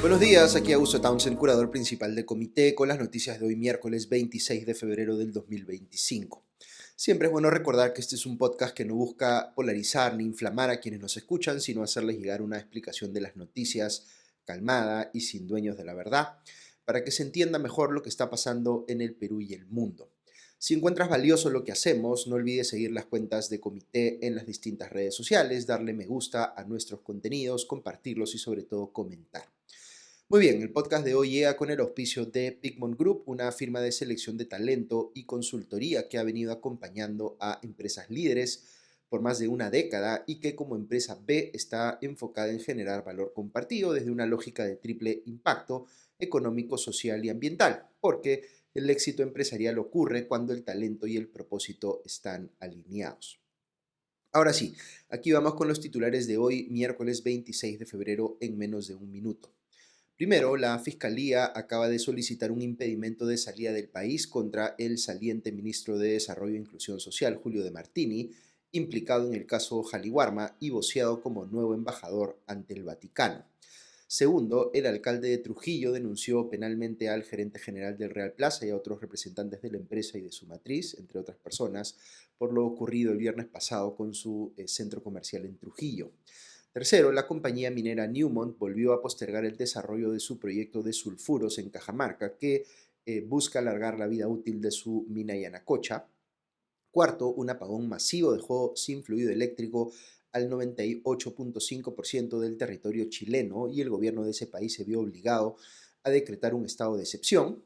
Buenos días, aquí Augusto Townsend, curador principal de Comité, con las noticias de hoy miércoles 26 de febrero del 2025. Siempre es bueno recordar que este es un podcast que no busca polarizar ni inflamar a quienes nos escuchan, sino hacerles llegar una explicación de las noticias calmada y sin dueños de la verdad, para que se entienda mejor lo que está pasando en el Perú y el mundo. Si encuentras valioso lo que hacemos, no olvides seguir las cuentas de Comité en las distintas redes sociales, darle me gusta a nuestros contenidos, compartirlos y sobre todo comentar. Muy bien, el podcast de hoy llega con el auspicio de Pigmont Group, una firma de selección de talento y consultoría que ha venido acompañando a empresas líderes por más de una década y que como empresa B está enfocada en generar valor compartido desde una lógica de triple impacto económico, social y ambiental, porque el éxito empresarial ocurre cuando el talento y el propósito están alineados. Ahora sí, aquí vamos con los titulares de hoy, miércoles 26 de febrero, en menos de un minuto. Primero, la Fiscalía acaba de solicitar un impedimento de salida del país contra el saliente ministro de Desarrollo e Inclusión Social, Julio de Martini, implicado en el caso Jaliwarma y voceado como nuevo embajador ante el Vaticano. Segundo, el alcalde de Trujillo denunció penalmente al gerente general del Real Plaza y a otros representantes de la empresa y de su matriz, entre otras personas, por lo ocurrido el viernes pasado con su centro comercial en Trujillo. Tercero, la compañía minera Newmont volvió a postergar el desarrollo de su proyecto de sulfuros en Cajamarca, que busca alargar la vida útil de su mina Yanacocha. Cuarto, un apagón masivo dejó sin fluido eléctrico al 98.5% del territorio chileno y el gobierno de ese país se vio obligado a decretar un estado de excepción.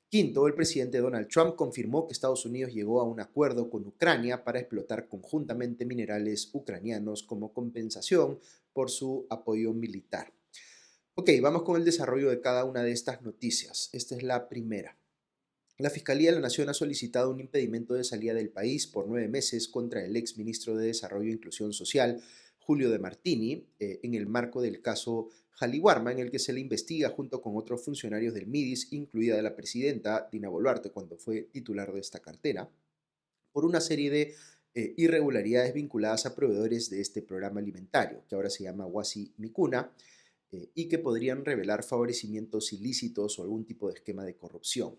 Quinto, el presidente Donald Trump confirmó que Estados Unidos llegó a un acuerdo con Ucrania para explotar conjuntamente minerales ucranianos como compensación por su apoyo militar. Ok, vamos con el desarrollo de cada una de estas noticias. Esta es la primera. La Fiscalía de la Nación ha solicitado un impedimento de salida del país por 9 meses contra el ex ministro de Desarrollo e Inclusión Social, Julio de Martini, en el marco del caso Jaliwarma, en el que se le investiga junto con otros funcionarios del MIDIS, incluida la presidenta Dina Boluarte, cuando fue titular de esta cartera, por una serie de irregularidades vinculadas a proveedores de este programa alimentario, que ahora se llama Wasi Mikuna, y que podrían revelar favorecimientos ilícitos o algún tipo de esquema de corrupción.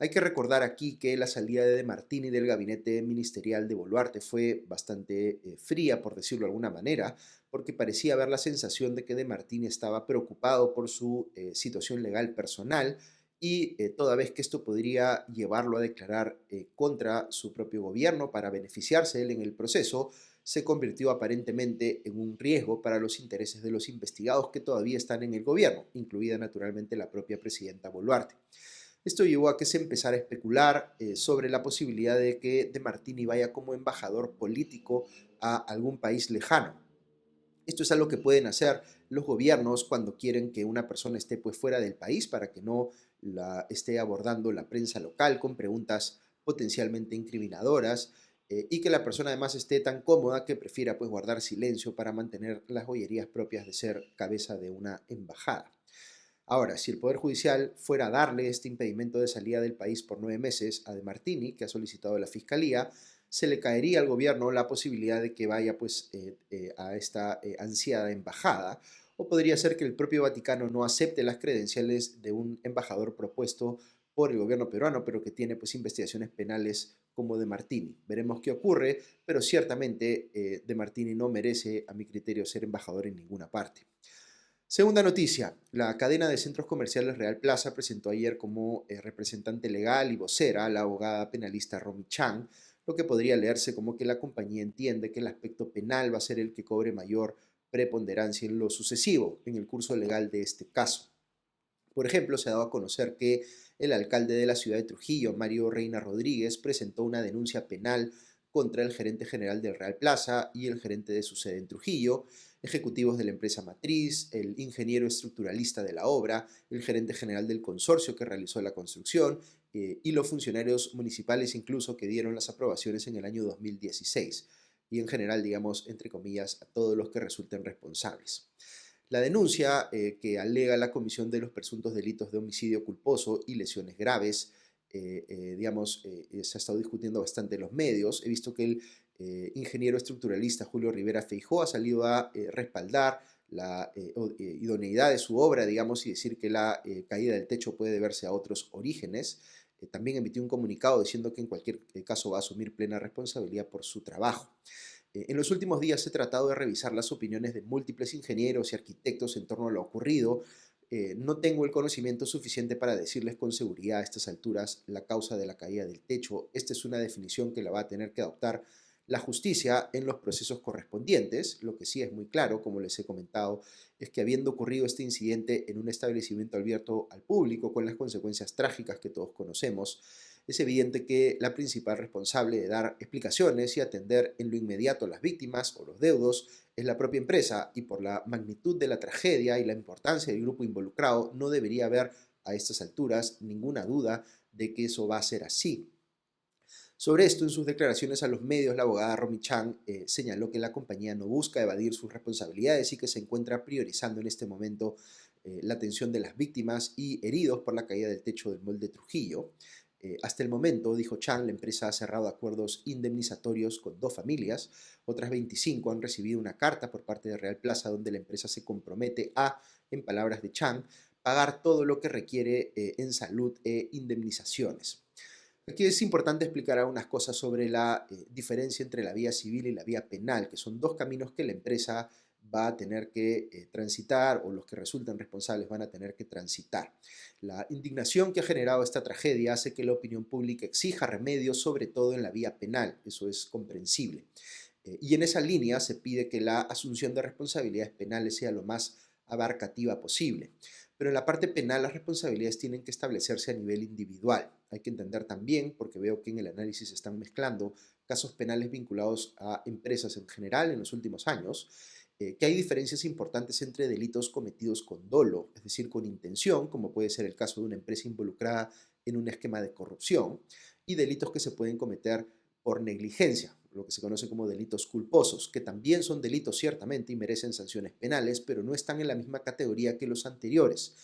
Hay que recordar aquí que la salida de Martini del gabinete ministerial de Boluarte fue bastante fría, por decirlo de alguna manera, porque parecía haber la sensación de que De Martini estaba preocupado por su situación legal personal y toda vez que esto podría llevarlo a declarar contra su propio gobierno para beneficiarse él en el proceso, se convirtió aparentemente en un riesgo para los intereses de los investigados que todavía están en el gobierno, incluida naturalmente la propia presidenta Boluarte. Esto llevó a que se empezara a especular sobre la posibilidad de que De Martini vaya como embajador político a algún país lejano. Esto es algo que pueden hacer los gobiernos cuando quieren que una persona esté pues fuera del país para que no la esté abordando la prensa local con preguntas potencialmente incriminadoras y que la persona además esté tan cómoda que prefiera pues guardar silencio para mantener las joyerías propias de ser cabeza de una embajada. Ahora, si el Poder Judicial fuera a darle este impedimento de salida del país por 9 meses a De Martini, que ha solicitado la Fiscalía, se le caería al gobierno la posibilidad de que vaya pues, a esta ansiada embajada, o podría ser que el propio Vaticano no acepte las credenciales de un embajador propuesto por el gobierno peruano, pero que tiene pues, investigaciones penales como De Martini. Veremos qué ocurre, pero ciertamente De Martini no merece, a mi criterio, ser embajador en ninguna parte. Segunda noticia, la cadena de centros comerciales Real Plaza presentó ayer como representante legal y vocera a la abogada penalista Romy Chang, lo que podría leerse como que la compañía entiende que el aspecto penal va a ser el que cobre mayor preponderancia en lo sucesivo, en el curso legal de este caso. Por ejemplo, se ha dado a conocer que el alcalde de la ciudad de Trujillo, Mario Reina Rodríguez, presentó una denuncia penal contra el gerente general del Real Plaza y el gerente de su sede en Trujillo, ejecutivos de la empresa matriz, el ingeniero estructuralista de la obra, el gerente general del consorcio que realizó la construcción y los funcionarios municipales incluso que dieron las aprobaciones en el año 2016. Y en general, digamos, entre comillas, a todos los que resulten responsables. La denuncia que alega la comisión de los presuntos delitos de homicidio culposo y lesiones graves, se ha estado discutiendo bastante en los medios. He visto que el ingeniero estructuralista Julio Rivera Feijó ha salido a respaldar idoneidad de su obra, digamos, y decir que la caída del techo puede deberse a otros orígenes. También emitió un comunicado diciendo que en cualquier caso va a asumir plena responsabilidad por su trabajo. En los últimos días he tratado de revisar las opiniones de múltiples ingenieros y arquitectos en torno a lo ocurrido. No tengo el conocimiento suficiente para decirles con seguridad a estas alturas la causa de la caída del techo. Esta es una definición que la va a tener que adoptar la justicia en los procesos correspondientes. Lo que sí es muy claro, como les he comentado, es que habiendo ocurrido este incidente en un establecimiento abierto al público con las consecuencias trágicas que todos conocemos, es evidente que la principal responsable de dar explicaciones y atender en lo inmediato a las víctimas o los deudos es la propia empresa, y por la magnitud de la tragedia y la importancia del grupo involucrado no debería haber a estas alturas ninguna duda de que eso va a ser así. Sobre esto, en sus declaraciones a los medios, la abogada Romy Chang señaló que la compañía no busca evadir sus responsabilidades y que se encuentra priorizando en este momento la atención de las víctimas y heridos por la caída del techo del mall de Trujillo. Hasta el momento, dijo Chang, la empresa ha cerrado acuerdos indemnizatorios con 2 familias. Otras 25 han recibido una carta por parte de Real Plaza donde la empresa se compromete a, en palabras de Chang, pagar todo lo que requiere en salud e indemnizaciones. Aquí es importante explicar algunas cosas sobre la diferencia entre la vía civil y la vía penal, que son dos caminos que la empresa va a tener que transitar, o los que resultan responsables van a tener que transitar. La indignación que ha generado esta tragedia hace que la opinión pública exija remedios, sobre todo en la vía penal. Eso es comprensible. Y en esa línea se pide que la asunción de responsabilidades penales sea lo más abarcativa posible. Pero en la parte penal las responsabilidades tienen que establecerse a nivel individual. Hay que entender también, porque veo que en el análisis se están mezclando casos penales vinculados a empresas en general en los últimos años, que hay diferencias importantes entre delitos cometidos con dolo, es decir, con intención, como puede ser el caso de una empresa involucrada en un esquema de corrupción, y delitos que se pueden cometer por negligencia, lo que se conoce como delitos culposos, que también son delitos ciertamente y merecen sanciones penales, pero no están en la misma categoría que los anteriores.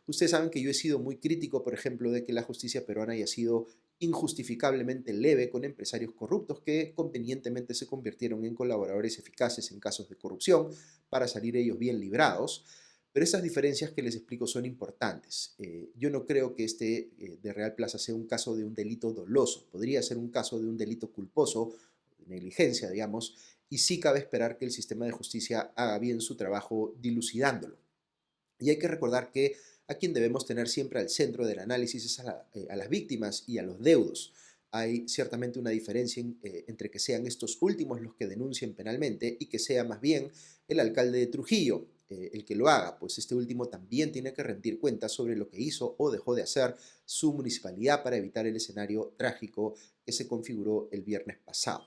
Ustedes saben que yo he sido muy crítico, por ejemplo, de que la justicia peruana haya sido injustificablemente leve con empresarios corruptos que convenientemente se convirtieron en colaboradores eficaces en casos de corrupción para salir ellos bien librados. Pero esas diferencias que les explico son importantes. Yo no creo que este de Real Plaza sea un caso de un delito doloso. Podría ser un caso de un delito culposo, negligencia, digamos, y sí cabe esperar que el sistema de justicia haga bien su trabajo dilucidándolo. Y hay que recordar que a quien debemos tener siempre al centro del análisis es a las víctimas y a los deudos. Hay ciertamente una diferencia entre que sean estos últimos los que denuncien penalmente y que sea más bien el alcalde de Trujillo el que lo haga, pues este último también tiene que rendir cuentas sobre lo que hizo o dejó de hacer su municipalidad para evitar el escenario trágico que se configuró el viernes pasado.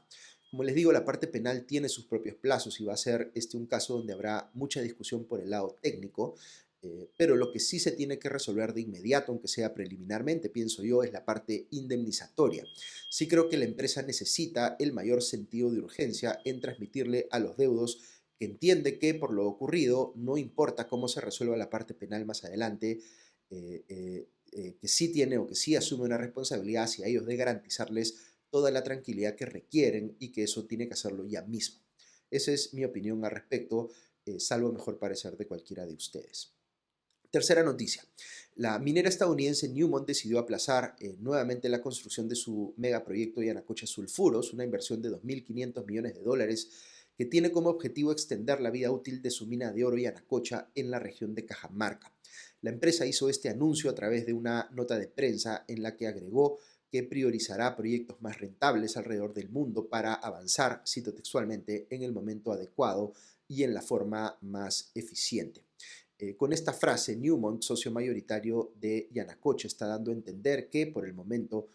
Como les digo, la parte penal tiene sus propios plazos y va a ser este un caso donde habrá mucha discusión por el lado técnico, pero lo que sí se tiene que resolver de inmediato, aunque sea preliminarmente, pienso yo, es la parte indemnizatoria. Sí creo que la empresa necesita el mayor sentido de urgencia en transmitirle a los deudos que entiende que por lo ocurrido, no importa cómo se resuelva la parte penal más adelante, que sí tiene o que sí asume una responsabilidad hacia ellos de garantizarles toda la tranquilidad que requieren, y que eso tiene que hacerlo ya mismo. Esa es mi opinión al respecto, salvo mejor parecer de cualquiera de ustedes. Tercera noticia. La minera estadounidense Newmont decidió aplazar nuevamente la construcción de su megaproyecto Yanacocha Sulfuros, una inversión de 2.500 millones de dólares que tiene como objetivo extender la vida útil de su mina de oro Yanacocha en la región de Cajamarca. La empresa hizo este anuncio a través de una nota de prensa en la que agregó que priorizará proyectos más rentables alrededor del mundo para avanzar, cito textualmente, en el momento adecuado y en la forma más eficiente. Con esta frase, Newmont, socio mayoritario de Yanacocha, está dando a entender que por el momento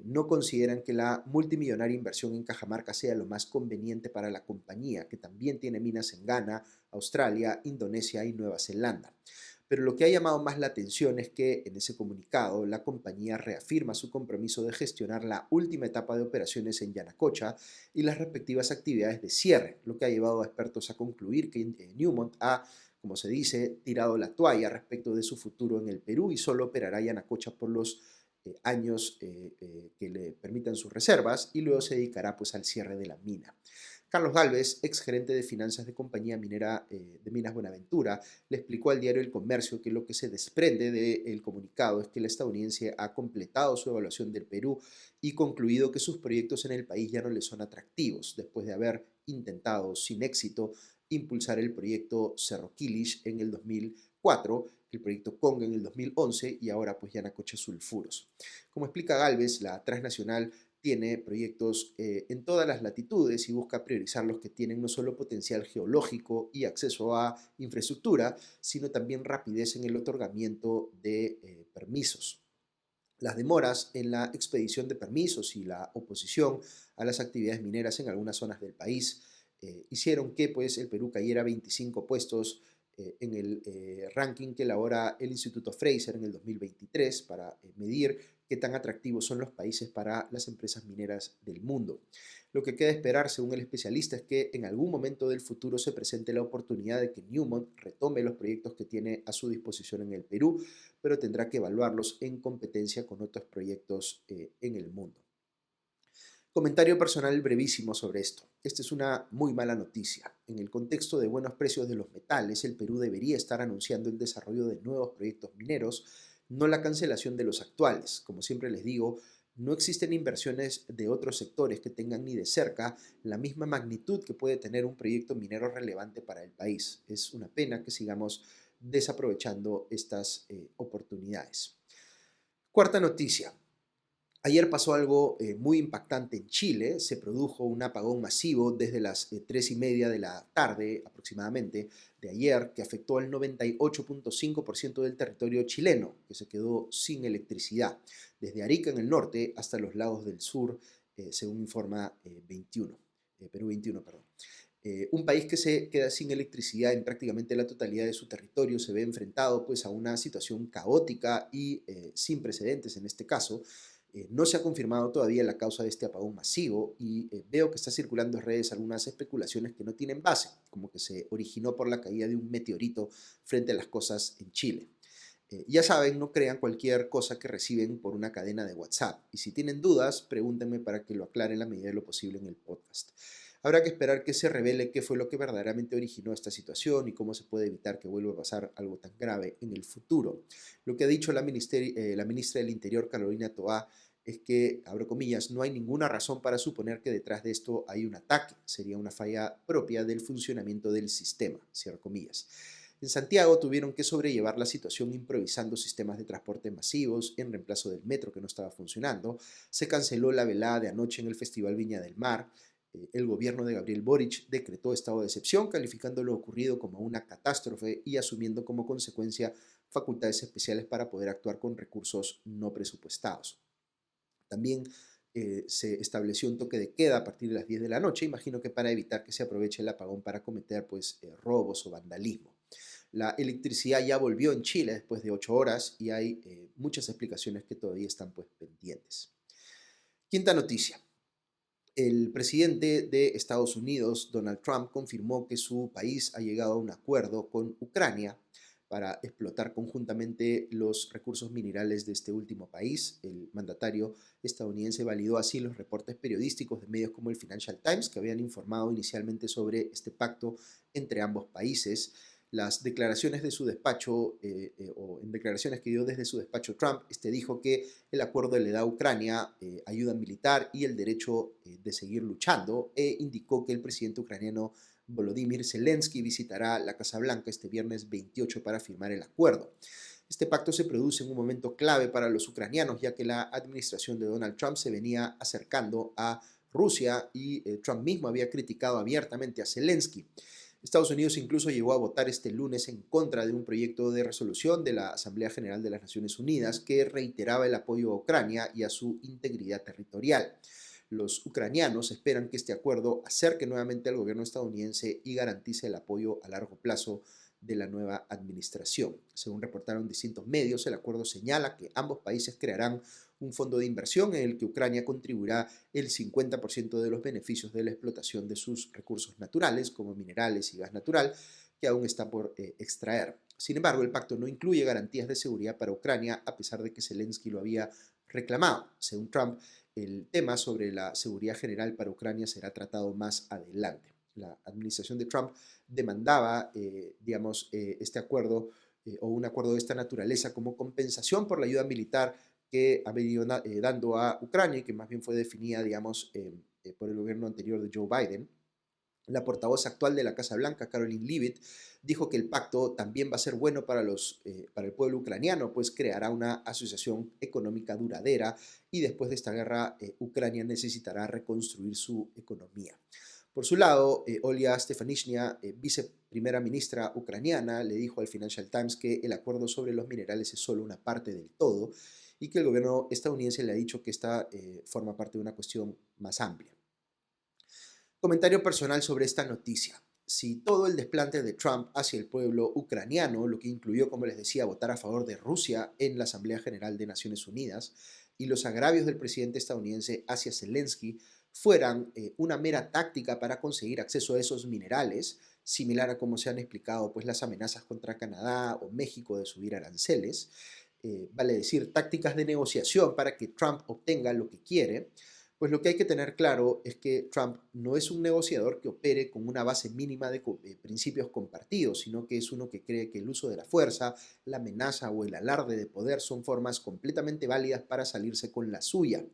no consideran que la multimillonaria inversión en Cajamarca sea lo más conveniente para la compañía, que también tiene minas en Ghana, Australia, Indonesia y Nueva Zelanda. Pero lo que ha llamado más la atención es que en ese comunicado la compañía reafirma su compromiso de gestionar la última etapa de operaciones en Yanacocha y las respectivas actividades de cierre, lo que ha llevado a expertos a concluir que Newmont ha, como se dice, tirado la toalla respecto de su futuro en el Perú y solo operará Yanacocha por los años que le permitan sus reservas, y luego se dedicará pues al cierre de la mina. Carlos Gálvez, exgerente de finanzas de compañía minera de Minas Buenaventura, le explicó al diario El Comercio que lo que se desprende del comunicado es que el estadounidense ha completado su evaluación del Perú y concluido que sus proyectos en el país ya no le son atractivos, después de haber intentado sin éxito impulsar el proyecto Cerro Quilish en el 2004, el proyecto Conga en el 2011 y ahora pues Yanacocha Sulfuros. Como explica Gálvez, la transnacional tiene proyectos en todas las latitudes y busca priorizar los que tienen no solo potencial geológico y acceso a infraestructura, sino también rapidez en el otorgamiento de permisos. Las demoras en la expedición de permisos y la oposición a las actividades mineras en algunas zonas del país hicieron que pues, el Perú cayera 25 puestos en el ranking que elabora el Instituto Fraser en el 2023 para medir qué tan atractivos son los países para las empresas mineras del mundo. Lo que queda esperar, según el especialista, es que en algún momento del futuro se presente la oportunidad de que Newmont retome los proyectos que tiene a su disposición en el Perú, pero tendrá que evaluarlos en competencia con otros proyectos en el mundo. Comentario personal brevísimo sobre esto. Esta es una muy mala noticia. En el contexto de buenos precios de los metales, el Perú debería estar anunciando el desarrollo de nuevos proyectos mineros, no la cancelación de los actuales. Como siempre les digo, no existen inversiones de otros sectores que tengan ni de cerca la misma magnitud que puede tener un proyecto minero relevante para el país. Es una pena que sigamos desaprovechando estas oportunidades. Cuarta noticia. Ayer pasó algo muy impactante en Chile. Se produjo un apagón masivo desde las 3:30 de la tarde aproximadamente de ayer que afectó al 98.5% del territorio chileno, que se quedó sin electricidad, desde Arica en el norte hasta los lagos del sur, según informa Perú 21, perdón. Un país que se queda sin electricidad en prácticamente la totalidad de su territorio se ve enfrentado pues, a una situación caótica y sin precedentes en este caso. No se ha confirmado todavía la causa de este apagón masivo y veo que está circulando en redes algunas especulaciones que no tienen base, como que se originó por la caída de un meteorito frente a las cosas en Chile. Ya saben, no crean cualquier cosa que reciben por una cadena de WhatsApp. Y si tienen dudas, pregúntenme para que lo aclare en la medida de lo posible en el podcast. Habrá que esperar que se revele qué fue lo que verdaderamente originó esta situación y cómo se puede evitar que vuelva a pasar algo tan grave en el futuro. Lo que ha dicho la ministra del Interior, Carolina Toá, es que, abro comillas, no hay ninguna razón para suponer que detrás de esto hay un ataque. Sería una falla propia del funcionamiento del sistema, cierro comillas. En Santiago tuvieron que sobrellevar la situación improvisando sistemas de transporte masivos en reemplazo del metro que no estaba funcionando. Se canceló la velada de anoche en el Festival Viña del Mar. El gobierno de Gabriel Boric decretó estado de excepción, calificando lo ocurrido como una catástrofe y asumiendo como consecuencia facultades especiales para poder actuar con recursos no presupuestados. También se estableció un toque de queda a partir de las 10 de la noche, imagino que para evitar que se aproveche el apagón para cometer pues, robos o vandalismo. La electricidad ya volvió en Chile después de 8 horas y hay muchas explicaciones que todavía están pues, pendientes. Quinta noticia. El presidente de Estados Unidos, Donald Trump, confirmó que su país ha llegado a un acuerdo con Ucrania para explotar conjuntamente los recursos minerales de este último país. El mandatario estadounidense validó así los reportes periodísticos de medios como el Financial Times, que habían informado inicialmente sobre este pacto entre ambos países. Las declaraciones de su despacho, o en declaraciones que dio desde su despacho Trump, dijo que el acuerdo le da a Ucrania ayuda militar y el derecho de seguir luchando, e indicó que el presidente ucraniano Volodymyr Zelensky visitará la Casa Blanca este viernes 28 para firmar el acuerdo. Este pacto se produce en un momento clave para los ucranianos, ya que la administración de Donald Trump se venía acercando a Rusia y Trump mismo había criticado abiertamente a Zelensky. Estados Unidos incluso llegó a votar este lunes en contra de un proyecto de resolución de la Asamblea General de las Naciones Unidas que reiteraba el apoyo a Ucrania y a su integridad territorial. Los ucranianos esperan que este acuerdo acerque nuevamente al gobierno estadounidense y garantice el apoyo a largo plazo de la nueva administración. Según reportaron distintos medios, el acuerdo señala que ambos países crearán un fondo de inversión en el que Ucrania contribuirá el 50% de los beneficios de la explotación de sus recursos naturales, como minerales y gas natural, que aún está por extraer. Sin embargo, el pacto no incluye garantías de seguridad para Ucrania, a pesar de que Zelensky lo había reclamado. Según Trump, el tema sobre la seguridad general para Ucrania será tratado más adelante. La administración de Trump demandaba, este acuerdo o un acuerdo de esta naturaleza como compensación por la ayuda militar que ha venido dando a Ucrania y que más bien fue definida, por el gobierno anterior de Joe Biden. La portavoz actual de la Casa Blanca, Caroline Leavitt, dijo que el pacto también va a ser bueno para el pueblo ucraniano, pues creará una asociación económica duradera y después de esta guerra Ucrania necesitará reconstruir su economía. Por su lado, Olya Stefanishyna, viceprimera ministra ucraniana, le dijo al Financial Times que el acuerdo sobre los minerales es solo una parte del todo y que el gobierno estadounidense le ha dicho que esta forma parte de una cuestión más amplia. Comentario personal sobre esta noticia. Si todo el desplante de Trump hacia el pueblo ucraniano, lo que incluyó, como les decía, votar a favor de Rusia en la Asamblea General de Naciones Unidas, y los agravios del presidente estadounidense hacia Zelensky fueran una mera táctica para conseguir acceso a esos minerales, similar a como se han explicado pues, las amenazas contra Canadá o México de subir aranceles, vale decir, tácticas de negociación para que Trump obtenga lo que quiere, pues lo que hay que tener claro es que Trump no es un negociador que opere con una base mínima de principios compartidos, sino que es uno que cree que el uso de la fuerza, la amenaza o el alarde de poder son formas completamente válidas para salirse con la suya.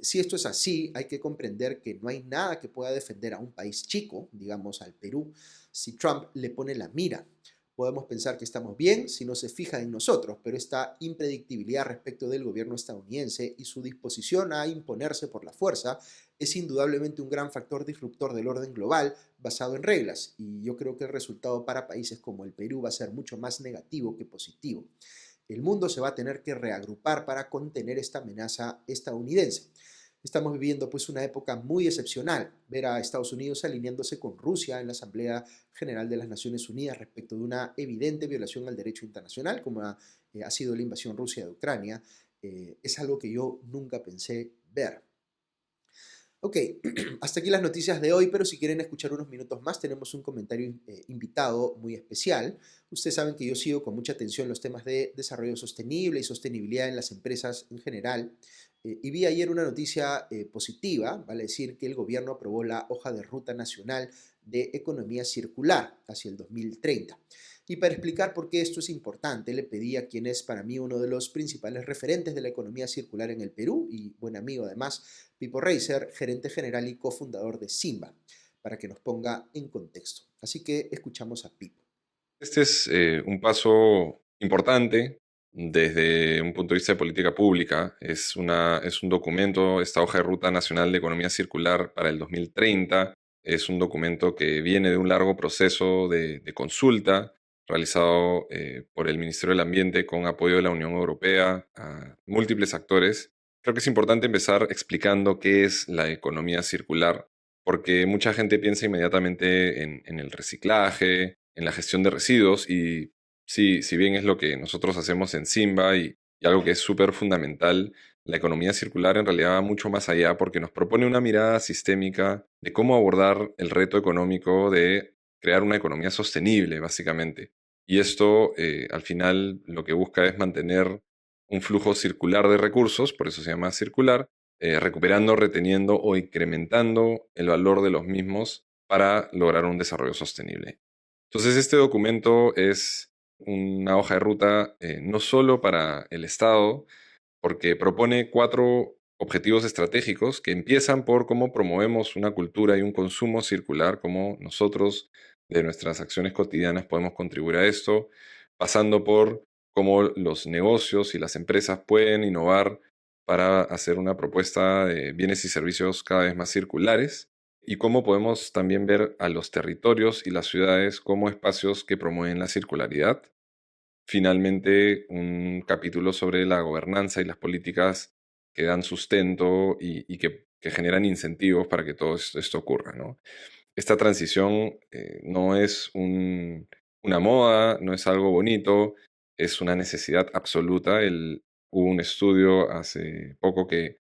Si esto es así, hay que comprender que no hay nada que pueda defender a un país chico, digamos al Perú, si Trump le pone la mira. Podemos pensar que estamos bien si no se fija en nosotros, pero esta impredictibilidad respecto del gobierno estadounidense y su disposición a imponerse por la fuerza es indudablemente un gran factor disruptor del orden global basado en reglas, y yo creo que el resultado para países como el Perú va a ser mucho más negativo que positivo. El mundo se va a tener que reagrupar para contener esta amenaza estadounidense. Estamos viviendo pues una época muy excepcional, ver a Estados Unidos alineándose con Rusia en la Asamblea General de las Naciones Unidas respecto de una evidente violación al derecho internacional, como ha sido la invasión rusa de Ucrania, es algo que yo nunca pensé ver. Ok, hasta aquí las noticias de hoy, pero si quieren escuchar unos minutos más, tenemos un comentario invitado muy especial. Ustedes saben que yo sigo con mucha atención los temas de desarrollo sostenible y sostenibilidad en las empresas en general. Y vi ayer una noticia positiva, vale decir que el gobierno aprobó la hoja de ruta nacional de economía circular hacia el 2030. Y para explicar por qué esto es importante, le pedí a quien es para mí uno de los principales referentes de la economía circular en el Perú y buen amigo además, Pipo Reiser, gerente general y cofundador de Simba, para que nos ponga en contexto. Así que escuchamos a Pipo. Este es un paso importante desde un punto de vista de política pública. Es un documento, esta hoja de ruta nacional de economía circular para el 2030. Es un documento que viene de un largo proceso de consulta realizado por el Ministerio del Ambiente con apoyo de la Unión Europea a múltiples actores. Creo que es importante empezar explicando qué es la economía circular, porque mucha gente piensa inmediatamente en el reciclaje, en la gestión de residuos, y sí, si bien es lo que nosotros hacemos en Simba y algo que es súper fundamental, la economía circular en realidad va mucho más allá porque nos propone una mirada sistémica de cómo abordar el reto económico de crear una economía sostenible, básicamente. Y esto, al final, lo que busca es mantener un flujo circular de recursos, por eso se llama circular, recuperando, reteniendo o incrementando el valor de los mismos para lograr un desarrollo sostenible. Entonces, este documento es una hoja de ruta no solo para el Estado, porque propone 4 objetivos estratégicos que empiezan por cómo promovemos una cultura y un consumo circular, cómo nosotros de nuestras acciones cotidianas podemos contribuir a esto, pasando por cómo los negocios y las empresas pueden innovar para hacer una propuesta de bienes y servicios cada vez más circulares, y cómo podemos también ver a los territorios y las ciudades como espacios que promueven la circularidad. Finalmente, un capítulo sobre la gobernanza y las políticas que dan sustento y que generan incentivos para que todo esto ocurra, ¿no? Esta transición no es una moda, no es algo bonito, es una necesidad absoluta. Hubo un estudio hace poco que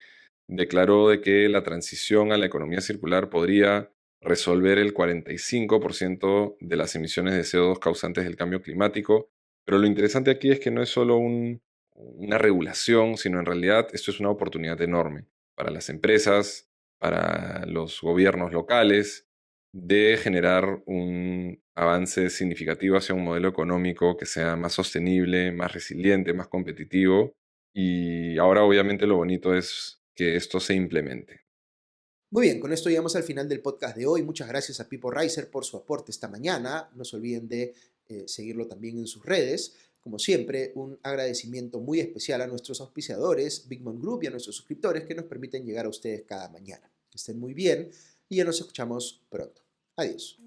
declaró de que la transición a la economía circular podría resolver el 45% de las emisiones de CO2 causantes del cambio climático. Pero lo interesante aquí es que no es solo una regulación, sino en realidad esto es una oportunidad enorme. para las empresas, para los gobiernos locales, de generar un avance significativo hacia un modelo económico que sea más sostenible, más resiliente, más competitivo. Y ahora obviamente lo bonito es que esto se implemente. Muy bien, con esto llegamos al final del podcast de hoy. Muchas gracias a Pipo Reiser por su aporte esta mañana. No se olviden de seguirlo también en sus redes. Como siempre, un agradecimiento muy especial a nuestros auspiciadores, Big Mom Group, y a nuestros suscriptores que nos permiten llegar a ustedes cada mañana. Que estén muy bien y ya nos escuchamos pronto. Adiós.